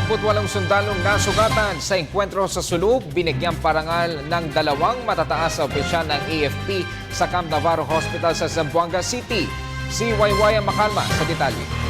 28 sundalong nasugatan sa engkwentro sa Sulub, binigyang parangal ng 2 matataas na opisyal ng AFP sa Camp Navarro Hospital sa Zamboanga City. Si Waywaya Makalma sa detalye.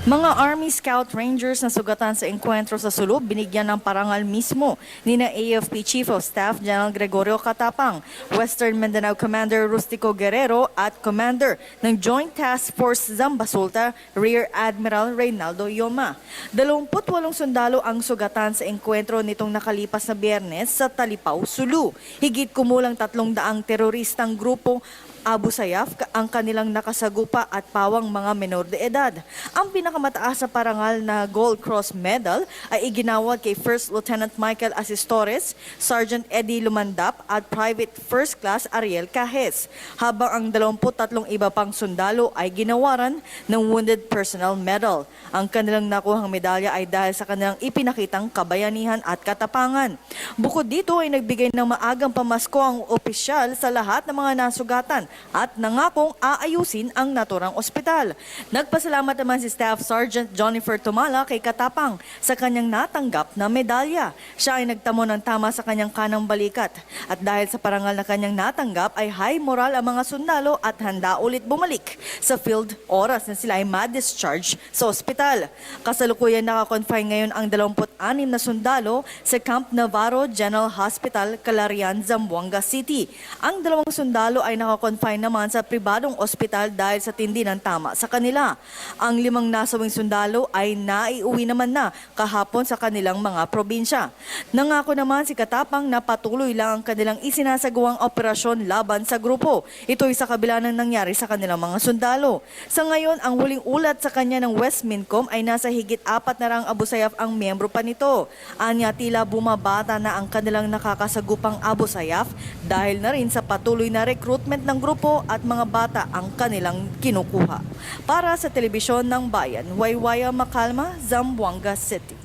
Mga Army Scout Rangers na sugatan sa engkwentro sa Sulub, binigyan ng parangal mismo ni na AFP Chief of Staff General Gregorio Catapang, Western Mindanao Commander Rustico Guerrero at Commander ng Joint Task Force Zambasulta, Rear Admiral Reynaldo Yoma. 28 sundalo ang sugatan sa engkwentro nitong nakalipas na Biyernes sa Talipao, Sulu. Higit kumulang 300 teroristang grupo Abu Sayyaf ang kanilang nakasagupa at pawang mga menor de edad. Ang pinakamataas sa parangal na Gold Cross Medal ay iginawad kay First Lieutenant Michael Asistores, Sergeant Eddie Lumandap at Private First Class Ariel Cajes, habang ang 23 iba pang sundalo ay ginawaran ng Wounded Personnel Medal. Ang kanilang nakuhang medalya ay dahil sa kanilang ipinakitang kabayanihan at katapangan. Bukod dito ay nagbigay ng maagang pamasko ang opisyal sa lahat ng mga nasugatan at nangakong aayusin ang naturang ospital. Nagpasalamat naman si Staff Sergeant Jonnifer Tumala kay Katapang sa kanyang natanggap na medalya. Siya ay nagtamo ng tama sa kanyang kanang balikat. At dahil sa parangal na kanyang natanggap ay high moral ang mga sundalo at handa ulit bumalik sa field oras na sila ay ma-discharge sa ospital. Kasalukuyan nakakonfine ngayon ang 26 na sundalo sa Camp Navarro General Hospital, Calarian, Zamboanga City. Ang 2 sundalo ay nakakonfine naman sa pribadong ospital dahil sa tindi ng tama sa kanila. Ang 5 nasawing sundalo ay naiuwi naman na kahapon sa kanilang mga probinsya. Nangako naman si Katapang na patuloy lang ang kanilang isinasagawang operasyon laban sa grupo. Ito'y sa kabila ng nangyari sa kanilang mga sundalo. Sa ngayon, ang huling ulat sa kanya ng West Mincom ay nasa higit 4 na rang Abu Sayyaf ang miyembro pa nito. Anya tila bumabata na ang kanilang nakakasagupang Abu Sayyaf dahil na rin sa patuloy na recruitment ng grupo at mga bata ang kanilang kinukuha. Para sa Telebisyon ng Bayan, Waywaya Makalma, Zamboanga City.